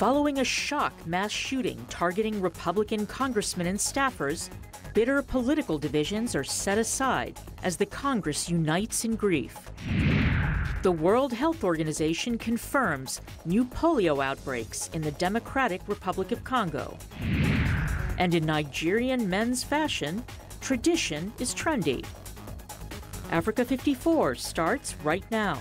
Following a shock mass shooting targeting Republican congressmen and staffers, bitter political divisions are set aside as the Congress unites in grief. The World Health Organization confirms new polio outbreaks in the Democratic Republic of Congo. And in Nigerian men's fashion, tradition is trendy. Africa 54 starts right now.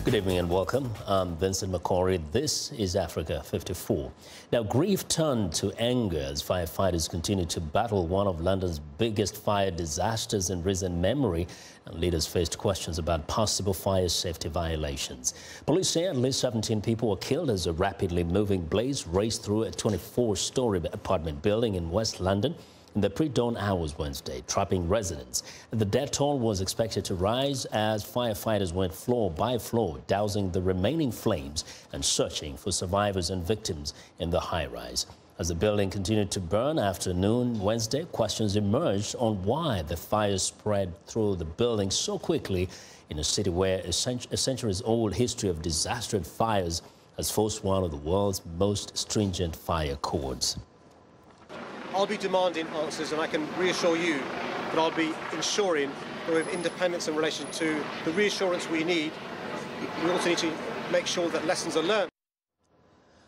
Good evening and welcome. I'm Vincent McCory. This is Africa 54. Now, grief turned to anger as firefighters continue to battle one of London's biggest fire disasters in recent memory, and leaders faced questions about possible fire safety violations. Police say at least 17 people were killed as a rapidly moving blaze raced through a 24-story apartment building in West London in the pre-dawn hours Wednesday, trapping residents. The death toll was expected to rise as firefighters went floor by floor, dousing the remaining flames and searching for survivors and victims in the high-rise. As the building continued to burn after noon Wednesday, questions emerged on why the fire spread through the building so quickly in a city where a centuries-old history of disastrous fires has forced one of the world's most stringent fire codes. I'll be demanding answers, and I can reassure you that I'll be ensuring that with independence in relation to the reassurance we need, we also need to make sure that lessons are learned.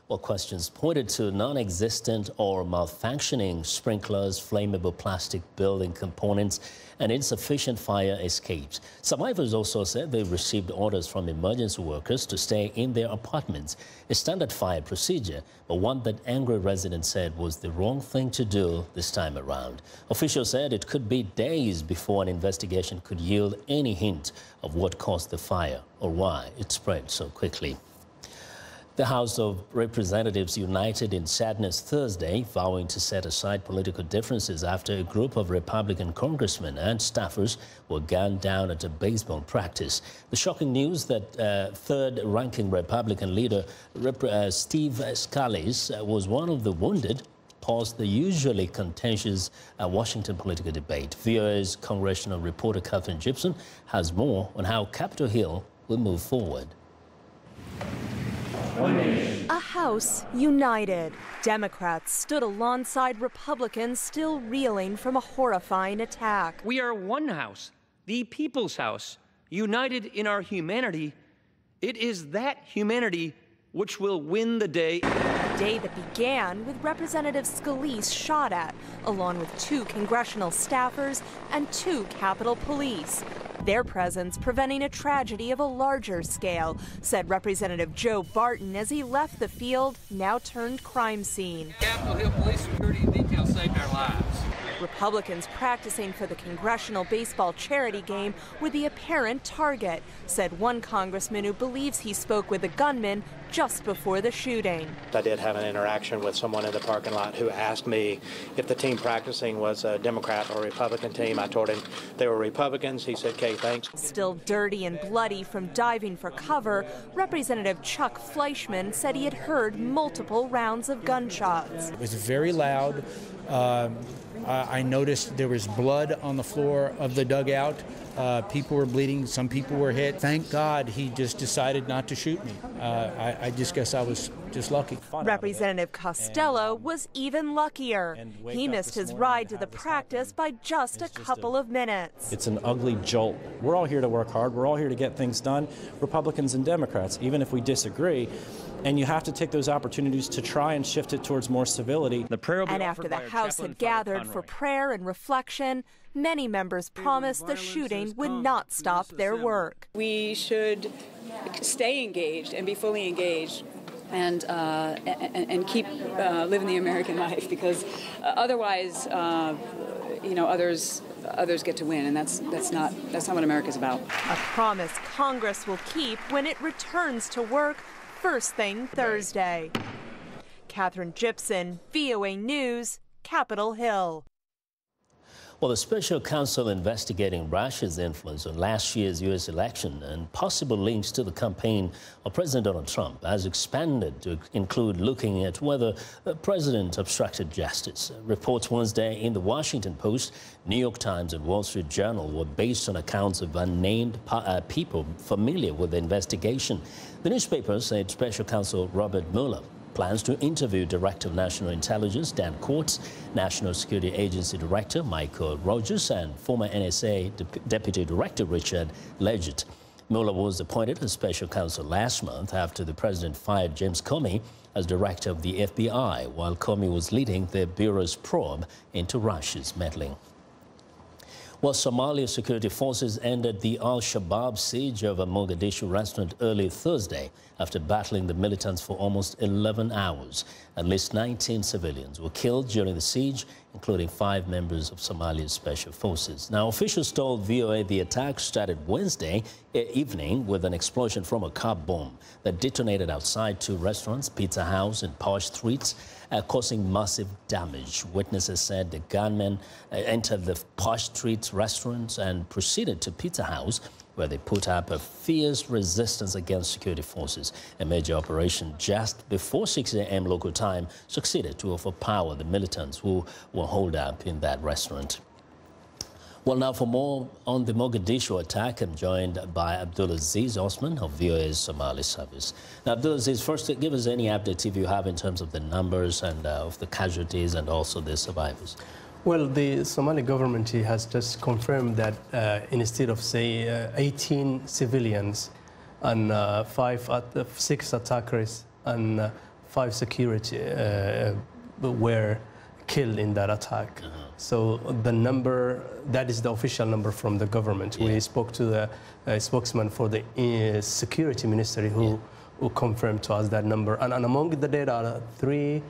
Well, questions pointed to non-existent or malfunctioning sprinklers, flammable plastic building components, and insufficient fire escapes. Survivors also said they received orders from emergency workers to stay in their apartments, a standard fire procedure, but one that angry residents said was the wrong thing to do this time around. Officials said it could be days before an investigation could yield any hint of what caused the fire or why it spread so quickly. The House of Representatives united in sadness Thursday, vowing to set aside political differences after a group of Republican congressmen and staffers were gunned down at a baseball practice. The shocking news that third-ranking Republican leader Steve Scalise was one of the wounded paused the usually contentious Washington political debate. VOA's congressional reporter Katherine Gibson has more on how Capitol Hill will move forward. A House united. Democrats stood alongside Republicans still reeling from a horrifying attack. We are one House, the People's House, united in our humanity. It is that humanity which will win the day. A day that began with Representative Scalise shot at, along with 2 congressional staffers and 2 Capitol Police. Their presence preventing a tragedy of a larger scale, said Representative Joe Barton as he left the field, now turned crime scene. Capitol Hill Police Security Detail saved our lives. Republicans practicing for the congressional baseball charity game were the apparent target, said one congressman who believes he spoke with a gunman just before the shooting. I did have an interaction with someone in the parking lot who asked me if the team practicing was a Democrat or Republican team. I told him they were Republicans. He said, "Okay, thanks." Still dirty and bloody from diving for cover, Representative Chuck Fleischman said he had heard multiple rounds of gunshots. It was very loud. I noticed there was blood on the floor of the dugout. People were bleeding. Some people were hit. Thank God he just decided not to shoot me. I just guess I was just lucky. Representative Costello was even luckier. He missed his ride to the practice by just a couple of minutes. It's an ugly jolt. We're all here to work hard. We're all here to get things done, Republicans and Democrats, even if we disagree. And you have to take those opportunities to try and shift it towards more civility. And after the House had gathered for prayer and reflection, many members promised the shooting would not stop their work. We should stay engaged and be fully engaged and keep living the American life, because otherwise, others get to win, and that's not what America's about. A promise Congress will keep when it returns to work first thing Thursday. Katherine Gibson, VOA News, Capitol Hill. Well, the special counsel investigating Russia's influence on last year's U.S. election and possible links to the campaign of President Donald Trump has expanded to include looking at whether the president obstructed justice. Reports Wednesday in the Washington Post, New York Times, and Wall Street Journal were based on accounts of unnamed people familiar with the investigation. The newspaper said Special Counsel Robert Mueller plans to interview Director of National Intelligence Dan Coats, National Security Agency Director Michael Rogers, and former NSA Deputy Director Richard Leggett. Mueller was appointed as special counsel last month after the president fired James Comey as director of the FBI, while Comey was leading the bureau's probe into Russia's meddling. Well, Somalia security forces ended the Al-Shabaab siege of a Mogadishu restaurant early Thursday after battling the militants for almost 11 hours. At least 19 civilians were killed during the siege, including 5 members of Somalia's special forces. Now, officials told VOA the attack started Wednesday evening with an explosion from a car bomb that detonated outside 2 restaurants, Pizza House and Posh Streets, causing massive damage. Witnesses said the gunmen entered the Posh Streets restaurant and proceeded to Pizza House, where they put up a fierce resistance against security forces. A major operation just before 6 a.m. local time succeeded to overpower the militants who were holed up in that restaurant. Well, now for more on the Mogadishu attack, I'm joined by Abdulaziz Osman of VOA's Somali service. Now, Abdulaziz, first, give us any updates if you have in terms of the numbers and of the casualties and also the survivors. Well, the Somali government has just confirmed that instead of, say, 18 civilians and 6 attackers and 5 security were killed in that attack. So the number, that is the official number from the government. We spoke to the spokesman for the security ministry who confirmed to us that number. And among the dead are 3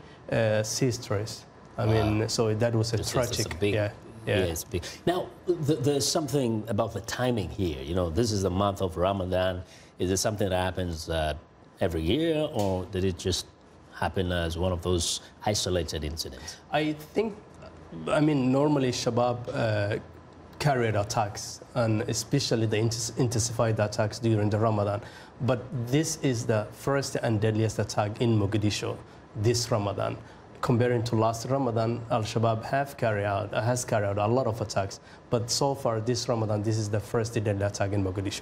sisters. I mean, so that was a tragic. It's big. Now, there's something about the timing here. You know, this is the month of Ramadan. Is it something that happens every year, or did it just happen as one of those isolated incidents? I think, I mean, normally Shabab carried attacks, and especially the intensified attacks during the Ramadan. But this is the first and deadliest attack in Mogadishu this Ramadan. Comparing to last Ramadan, Al-Shabaab has carried out a lot of attacks. But so far, this Ramadan, this is the first deadly attack in Mogadishu.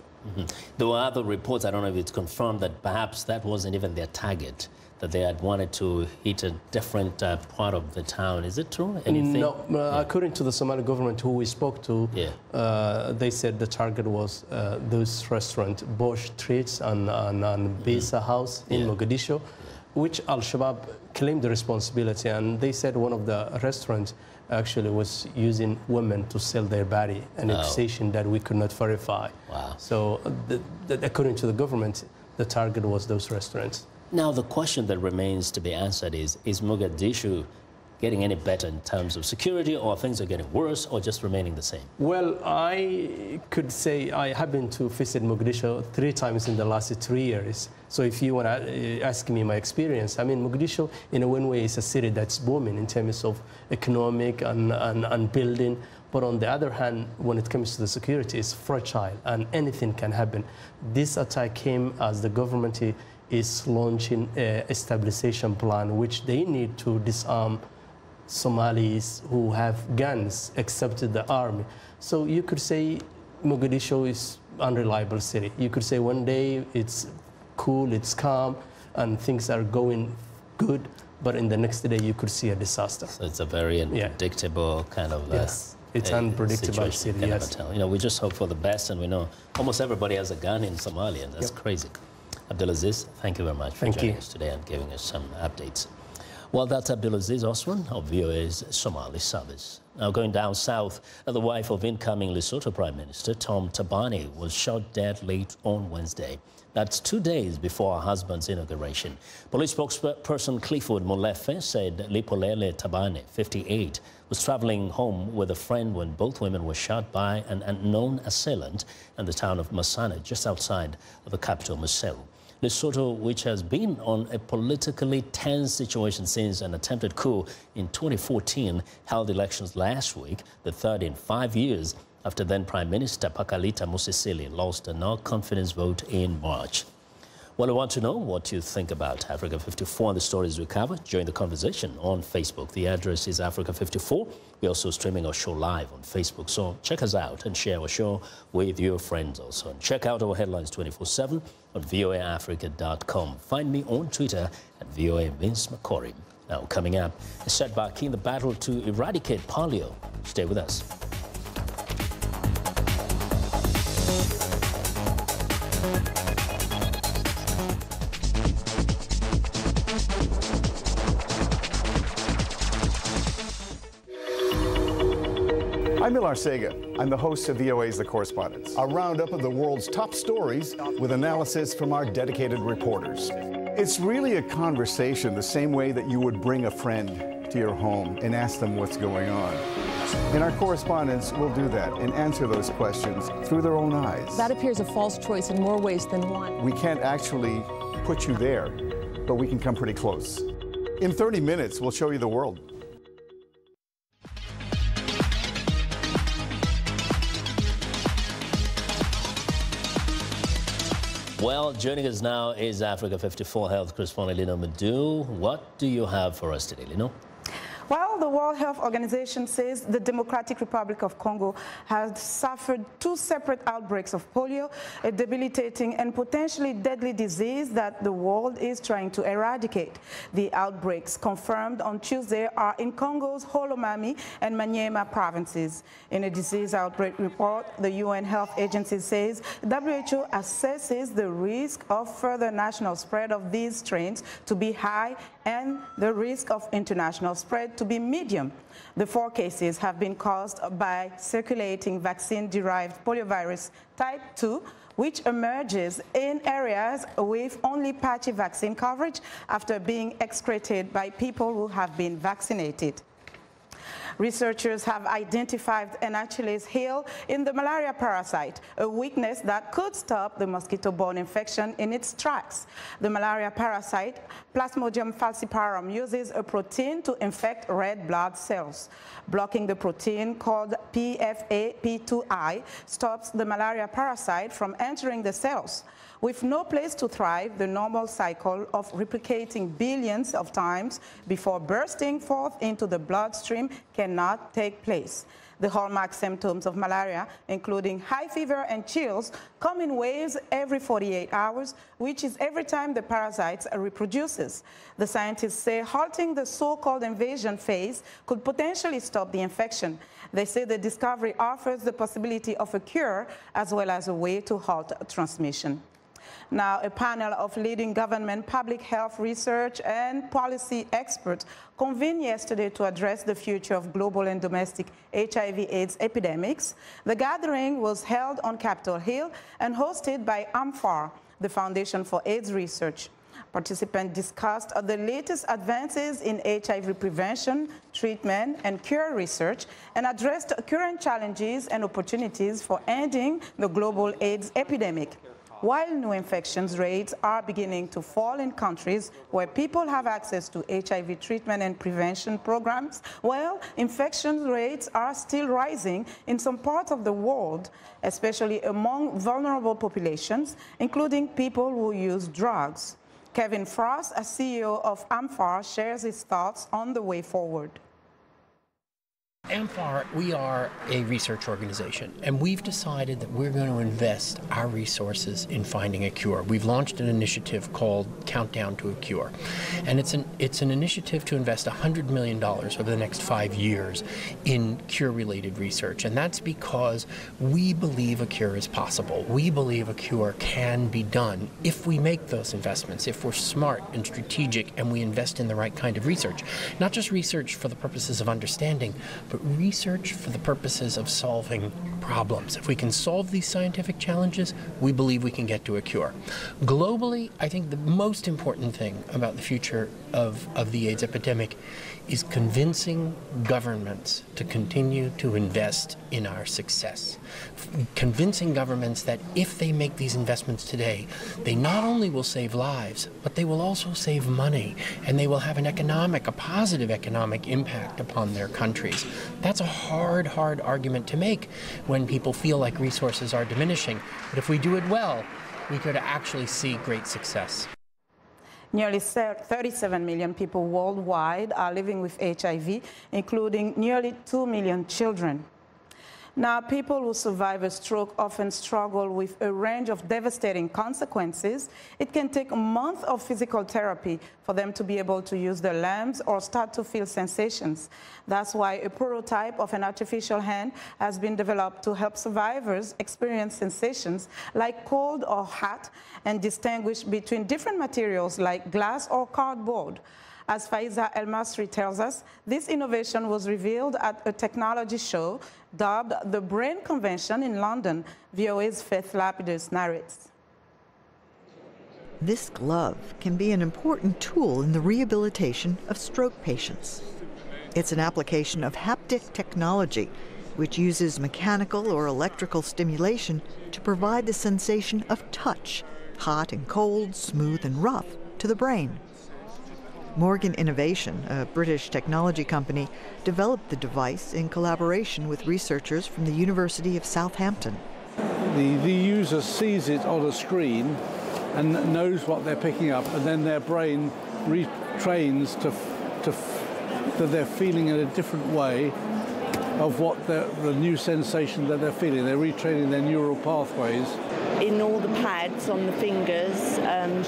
There were other reports, I don't know if it's confirmed, that perhaps that wasn't even their target, that they had wanted to hit a different part of the town. Is it true? Anything? No. According to the Somali government who we spoke to, they said the target was those restaurants, Bosch Streets and Pizza House in Mogadishu, which Al-Shabaab claimed the responsibility. And they said one of the restaurants actually was using women to sell their body, an accusation that we could not verify. So according to the government, the target was those restaurants. Now, the question that remains to be answered is Mogadishu getting any better in terms of security, or things are getting worse, or just remaining the same? Well, I could say I happened to visit Mogadishu 3 times in the last 3 years. So if you want to ask me my experience, I mean, Mogadishu, in one way, is a city that's booming in terms of economic and building. But on the other hand, when it comes to the security, it's fragile, and anything can happen. This attack came as the government is launching a stabilization plan, which they need to disarm Somalis who have guns, except the army. So you could say Mogadishu is an unreliable city. You could say one day it's cool, it's calm, and things are going good, but in the next day you could see a disaster. So it's a very unpredictable kind of it's unpredictable city. You know, we just hope for the best, and we know almost everybody has a gun in Somalia, and that's crazy. Abdulaziz, thank you very much for joining us today and giving us some updates. Well, that's Abdulaziz Osman of VOA's Somali service. Now, going down south, the wife of incoming Lesotho Prime Minister Tom Thabane was shot dead late on Wednesday. That's 2 days before her husband's inauguration. Police spokesperson Clifford Molefe said Lipolele Thabane, 58, was traveling home with a friend when both women were shot by an unknown assailant in the town of Masana, just outside of the capital, Maseru. Lesotho, which has been on a politically tense situation since an attempted coup in 2014, held elections last week, the third in 5 years, after then Prime Minister Pakalita Mosisili lost a no-confidence vote in March. Well, I want to know what you think about Africa 54 and the stories we cover. Join the conversation on Facebook. The address is Africa 54. We're also streaming our show live on Facebook. So check us out and share our show with your friends also. And check out our headlines 24/7 on voaafrica.com. Find me on Twitter at VOA Vince McCory. Now, coming up, a setback in the battle to eradicate polio. Stay with us. I'm Milar Sega. I'm the host of VOA's The Correspondents, a roundup of the world's top stories with analysis from our dedicated reporters. It's really a conversation the same way that you would bring a friend to your home and ask them what's going on. And our correspondents will do that and answer those questions through their own eyes. That appears a false choice in more ways than one. We can't actually put you there, but we can come pretty close. In 30 minutes, we'll show you the world. Well, joining us now is Africa 54 health correspondent Lino Madu. What do you have for us today, Lino? Well, the World Health Organization says the Democratic Republic of Congo has suffered 2 separate outbreaks of polio, a debilitating and potentially deadly disease that the world is trying to eradicate. The outbreaks confirmed on Tuesday are in Congo's Holomami and Maniema provinces. In a disease outbreak report, the UN Health Agency says WHO assesses the risk of further national spread of these strains to be high and the risk of international spread to be medium. The 4 cases have been caused by circulating vaccine-derived poliovirus type 2, which emerges in areas with only patchy vaccine coverage after being excreted by people who have been vaccinated. Researchers have identified an Achilles heel in the malaria parasite, a weakness that could stop the mosquito-borne infection in its tracks. The malaria parasite, Plasmodium falciparum, uses a protein to infect red blood cells. Blocking the protein called PFAP2I stops the malaria parasite from entering the cells. With no place to thrive, the normal cycle of replicating billions of times before bursting forth into the bloodstream cannot take place. The hallmark symptoms of malaria, including high fever and chills, come in waves every 48 hours, which is every time the parasite reproduces. The scientists say halting the so-called invasion phase could potentially stop the infection. They say the discovery offers the possibility of a cure as well as a way to halt transmission. Now, a panel of leading government, public health research and policy experts convened yesterday to address the future of global and domestic HIV/AIDS epidemics. The gathering was held on Capitol Hill and hosted by AMFAR, the Foundation for AIDS Research. Participants discussed the latest advances in HIV prevention, treatment, and cure research, and addressed current challenges and opportunities for ending the global AIDS epidemic. While new infections rates are beginning to fall in countries where people have access to HIV treatment and prevention programs, well, infection rates are still rising in some parts of the world, especially among vulnerable populations, including people who use drugs. Kevin Frost, a CEO of AMFAR, shares his thoughts on the way forward. AMFAR, we are a research organization, and we've decided that we're going to invest our resources in finding a cure. We've launched an initiative called Countdown to a Cure, and it's an initiative to invest $100 million over the next 5 years in cure-related research, and that's because we believe a cure is possible. We believe a cure can be done if we make those investments, if we're smart and strategic and we invest in the right kind of research. Not just research for the purposes of understanding, but research for the purposes of solving problems. If we can solve these scientific challenges, we believe we can get to a cure. Globally, I think the most important thing about the future of the AIDS epidemic is convincing governments to continue to invest in our success. Convincing governments that if they make these investments today, they not only will save lives, but they will also save money, and they will have a positive economic impact upon their countries. That's a hard argument to make when people feel like resources are diminishing. But if we do it well, we could actually see great success. Nearly 37 million people worldwide are living with HIV, including nearly 2 million children. Now, people who survive a stroke often struggle with a range of devastating consequences. It can take a month of physical therapy for them to be able to use their limbs or start to feel sensations. That's why a prototype of an artificial hand has been developed to help survivors experience sensations like cold or hot and distinguish between different materials like glass or cardboard. As Faiza El-Masri tells us, this innovation was revealed at a technology show dubbed the Brain Convention in London. VOA's Faith Lapidus narrates. This glove can be an important tool in the rehabilitation of stroke patients. It's an application of haptic technology, which uses mechanical or electrical stimulation to provide the sensation of touch, hot and cold, smooth and rough, to the brain. Morgan Innovation, a British technology company, developed the device in collaboration with researchers from the University of Southampton. The user sees it on a screen and knows what they're picking up, and then their brain retrains that they're feeling in a different way of what the new sensation that they're feeling. They're retraining their neural pathways. In all the pads on the fingers,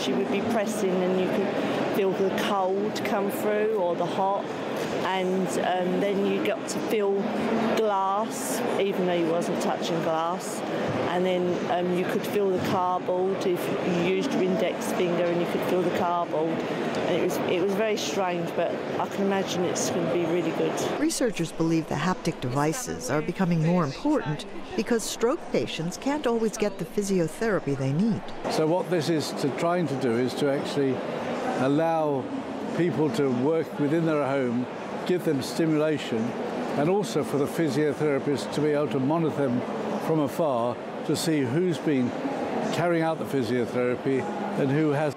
she would be pressing, and you could feel the cold come through or the hot, and then you got to feel glass, even though you wasn't touching glass, and then you could feel the cardboard if you used your index finger, and you could feel the cardboard. And it was very strange, but I can imagine it's going to be really good. Researchers believe the haptic devices are becoming more important because stroke patients can't always get the physiotherapy they need. So what this is trying to do is to actually allow people to work within their home, give them stimulation, and also for the physiotherapist to be able to monitor them from afar to see who's been carrying out the physiotherapy and who has.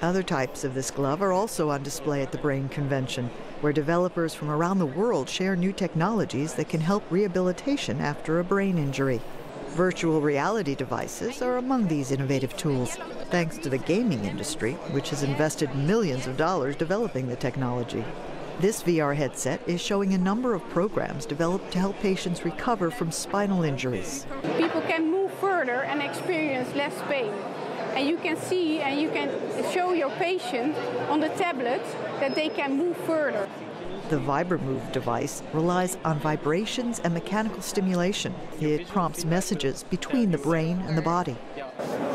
Other types of this glove are also on display at the Brain Convention, where developers from around the world share new technologies that can help rehabilitation after a brain injury. Virtual reality devices are among these innovative tools, thanks to the gaming industry, which has invested millions of dollars developing the technology. This VR headset is showing a number of programs developed to help patients recover from spinal injuries. People can move further and experience less pain. And you can see and you can show your patient on the tablet that they can move further. The VibraMove device relies on vibrations and mechanical stimulation. It prompts messages between the brain and the body.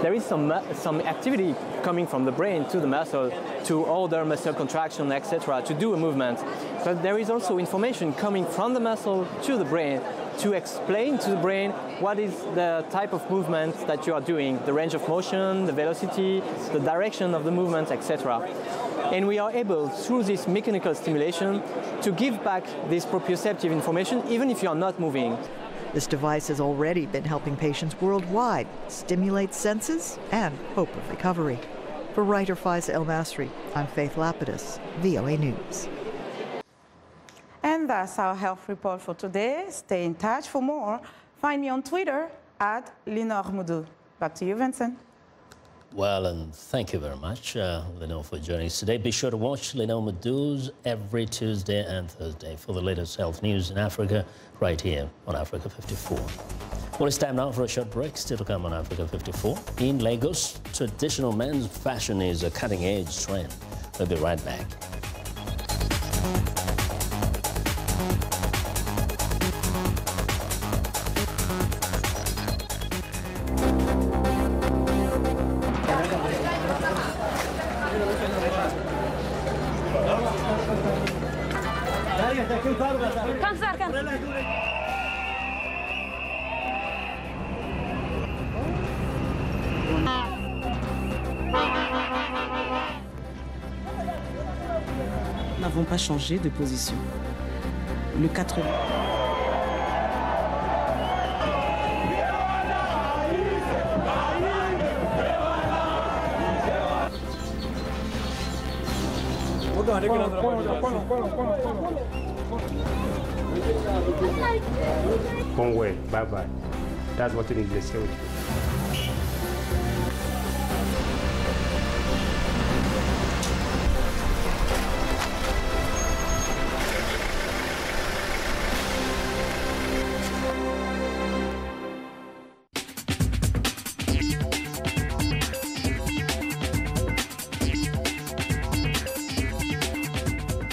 There is some activity coming from the brain to the muscle, to order muscle contraction, etc., to do a movement. But there is also information coming from the muscle to the brain to explain to the brain what is the type of movement that you are doing, the range of motion, the velocity, the direction of the movement, etc. And we are able, through this mechanical stimulation, to give back this proprioceptive information even if you are not moving. This device has already been helping patients worldwide stimulate senses and hope of recovery. For writer Faiza El-Masri, I'm Faith Lapidus, VOA News. And that's our health report for today. Stay in touch for more. Find me on Twitter @LenorMoudou. Back to you, Vincent. Well, and thank you very much, Lenore, for joining us today. Be sure to watch Lenore Moudou's every Tuesday and Thursday for the latest health news in Africa, right here on Africa 54. Well, it's time now for a short break. Still to come on Africa 54. In Lagos, traditional men's fashion is a cutting-edge trend. We'll be right back. n'avons pas changé de position. Le 80. One way, bye-bye. That's what it is, they say with you.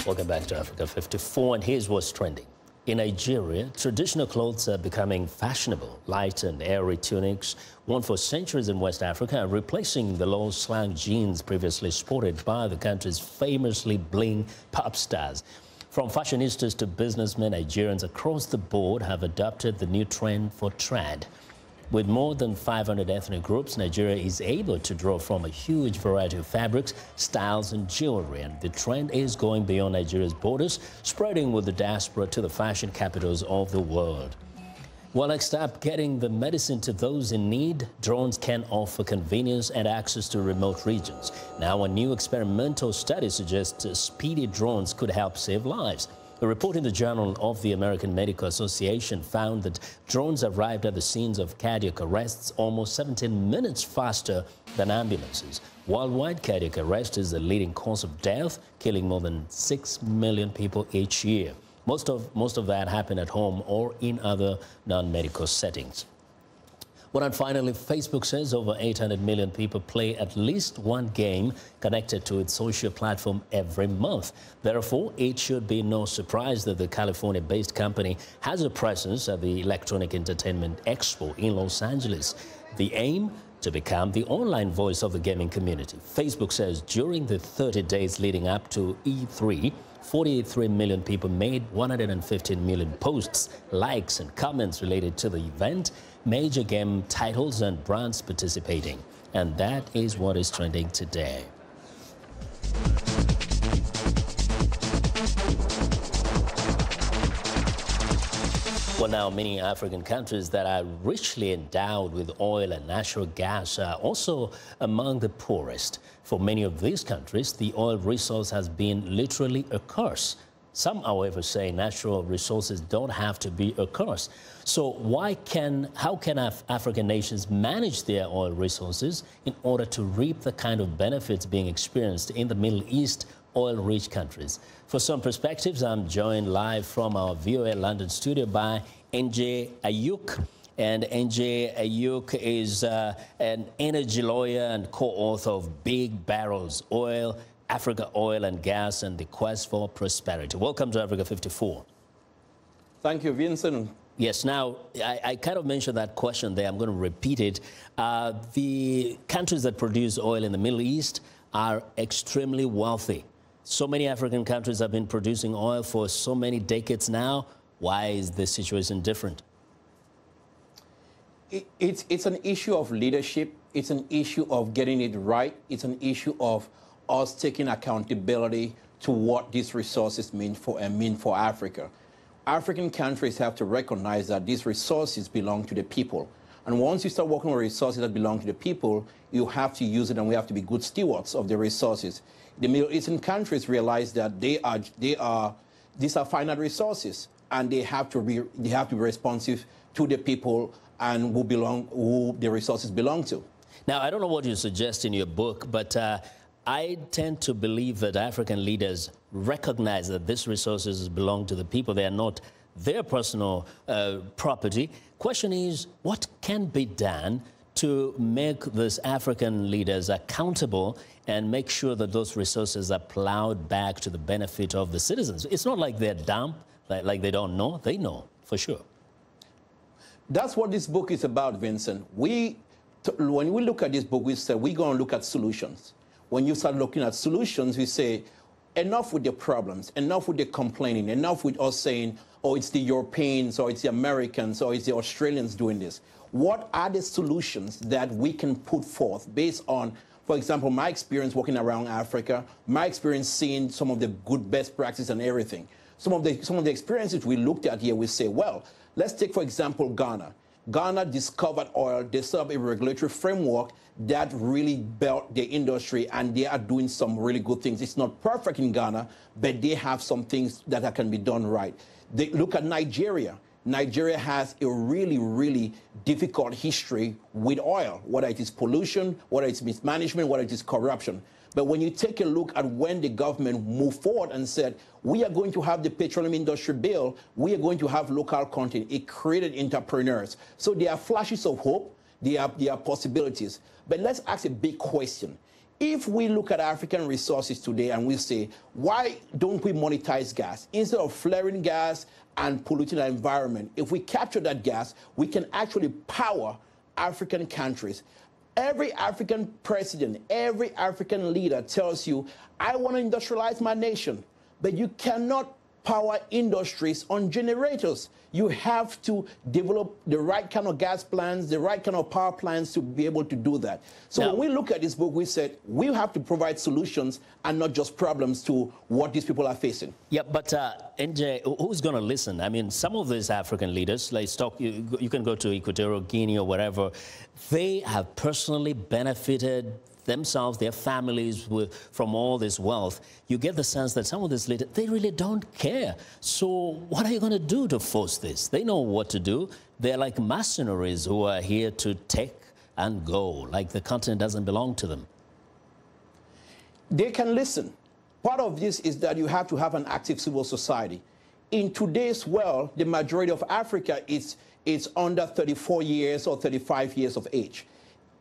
Welcome back to Africa 54, and here's what's trending. In Nigeria, traditional clothes are becoming fashionable. Light and airy tunics, worn for centuries in West Africa, are replacing the low slang jeans previously sported by the country's famously bling pop stars. From fashionistas to businessmen, Nigerians across the board have adopted the new trend for trad. With more than 500 ethnic groups, Nigeria is able to draw from a huge variety of fabrics, styles, and jewelry. And the trend is going beyond Nigeria's borders, spreading with the diaspora to the fashion capitals of the world. Well, next up, getting the medicine to those in need, drones can offer convenience and access to remote regions. Now, a new experimental study suggests speedy drones could help save lives. A report in the Journal of the American Medical Association found that drones arrived at the scenes of cardiac arrests almost 17 minutes faster than ambulances. Worldwide, cardiac arrest is the leading cause of death, killing more than 6 million people each year. Most of that happened at home or in other non-medical settings. Well, and finally, Facebook says over 800 million people play at least one game connected to its social platform every month. Therefore, it should be no surprise that the California-based company has a presence at the Electronic Entertainment Expo in Los Angeles. The aim? To become the online voice of the gaming community. Facebook says during the 30 days leading up to E3, 43 million people made 115 million posts, likes, and comments related to the event, major game titles and brands participating. And that is what is trending today. Well, now, many African countries that are richly endowed with oil and natural gas are also among the poorest. For many of these countries, the oil resource has been literally a curse. Some, however, say natural resources don't have to be a curse. So how can African nations manage their oil resources in order to reap the kind of benefits being experienced in the Middle East oil-rich countries? For some perspectives, I'm joined live from our VOA London studio by NJ Ayuk. And NJ Ayuk is an energy lawyer and co-author of Big Barrels: Oil, Africa Oil and Gas, and the Quest for Prosperity. Welcome to Africa 54. Thank you, Vincent. Yes, now, I kind of mentioned that question there. I'm going to repeat it. The countries that produce oil in the Middle East are extremely wealthy. So many African countries have been producing oil for so many decades now. Why is this situation different? It's an issue of leadership. It's an issue of getting it right. It's an issue of us taking accountability to what these resources mean for Africa. African countries have to recognize that these resources belong to the people. And once you start working with resources that belong to the people, you have to use it, and we have to be good stewards of the resources. The Middle Eastern countries realize that these are finite resources, and they have to be responsive to the people and who the resources belong to. Now, I don't know what you suggest in your book, but I tend to believe that African leaders recognize that these resources belong to the people. They are not their personal property. Question is, what can be done to make these African leaders accountable and make sure that those resources are plowed back to the benefit of the citizens? It's not like they're dumb, like they don't know. They know, for sure. That's what this book is about, Vincent. When we look at this book, we say we're going to look at solutions. When you start looking at solutions, we say, enough with the problems, enough with the complaining, enough with us saying, oh, it's the Europeans, or it's the Americans, or it's the Australians doing this. What are the solutions that we can put forth based on, for example, my experience working around Africa, my experience seeing some of the good best practices and everything. Some of the experiences we looked at here, we say, well, let's take, for example, Ghana. Ghana discovered oil. They set up a regulatory framework that really built the industry, and they are doing some really good things. It's not perfect in Ghana, but they have some things that can be done right. They look at Nigeria. Nigeria has a really, really difficult history with oil, whether it is pollution, whether it's mismanagement, whether it is corruption. But when you take a look at when the government moved forward and said, we are going to have the petroleum industry bill, we are going to have local content, it created entrepreneurs. So there are flashes of hope, there are possibilities. But let's ask a big question. If we look at African resources today and we say, why don't we monetize gas? Instead of flaring gas and polluting the environment, if we capture that gas, we can actually power African countries. Every African president, every African leader tells you, I want to industrialize my nation, but you cannot power industries on generators. You have to develop the right kind of gas plants, the right kind of power plants to be able to do that. So when we look at this book, we said we have to provide solutions and not just problems to what these people are facing. Yeah, but NJ, who's going to listen? I mean, some of these African leaders, let's talk, you can go to Equatorial Guinea or whatever, they have personally benefited themselves, their families from all this wealth. You get the sense that some of these leaders, they really don't care. So what are you going to do to force this? They know what to do. They're like mercenaries who are here to take and go, like the continent doesn't belong to them. They can listen. Part of this is that you have to have an active civil society. In today's world, the majority of Africa is under 34 years or 35 years of age.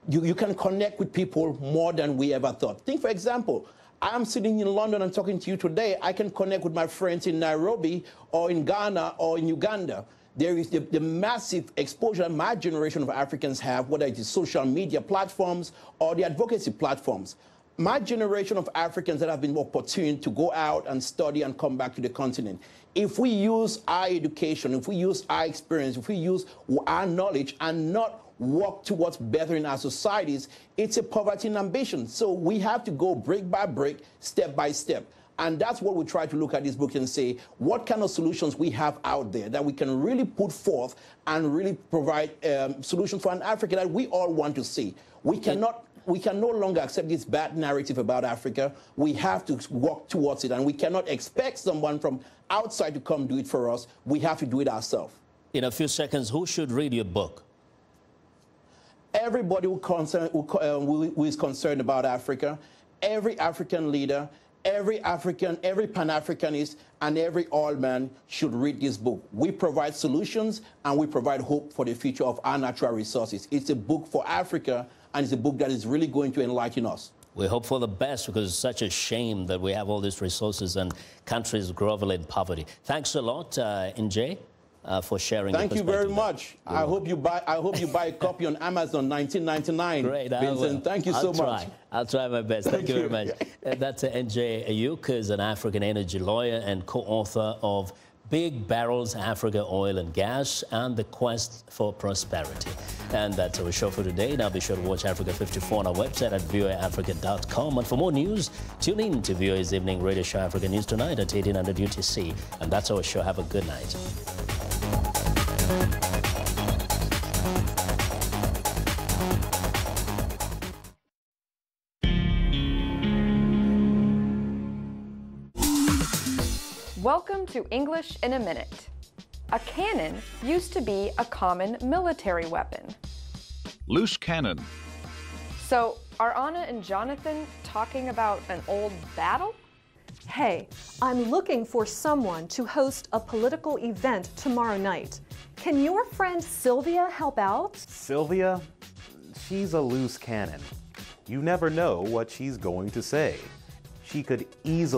You can connect with people more than we ever thought. Think, for example, I'm sitting in London and talking to you today. I can connect with my friends in Nairobi or in Ghana or in Uganda. There is the massive exposure my generation of Africans have, whether it is social media platforms or the advocacy platforms. My generation of Africans that have been opportune to go out and study and come back to the continent, if we use our education, if we use our experience, if we use our knowledge and not work towards bettering our societies, it's a poverty and ambition. So we have to go brick by brick, step by step. And that's what we try to look at this book and say, what kind of solutions we have out there that we can really put forth and really provide solutions for an Africa that we all want to see. We can no longer accept this bad narrative about Africa. We have to work towards it, and we cannot expect someone from outside to come do it for us. We have to do it ourselves. In a few seconds, who should read your book? Everybody who is concerned about Africa, every African leader, every Pan-Africanist, and every oil man should read this book. We provide solutions and we provide hope for the future of our natural resources. It's a book for Africa, and it's a book that is really going to enlighten us. We hope for the best, because it's such a shame that we have all these resources and countries grovel in poverty. Thanks a lot, NJ. For sharing. Thank you very much. I hope you buy a copy on Amazon, $19.99. Great, Vincent, thank you so much. I'll try my best. Thank you very much. That's NJ Ayuk, is an African energy lawyer and co-author of Big Barrels, Africa, Oil and Gas, and the Quest for Prosperity. And that's our show for today. Now be sure to watch Africa 54 on our website at voaafrica.com. And for more news, tune in to VOA's evening radio show, Africa News Tonight at 1800 UTC. And that's our show. Have a good night. Welcome to English in a Minute. A cannon used to be a common military weapon. Loose cannon. So, are Anna and Jonathan talking about an old battle? Hey, I'm looking for someone to host a political event tomorrow night. Can your friend Sylvia help out? Sylvia? She's a loose cannon. You never know what she's going to say. She could easily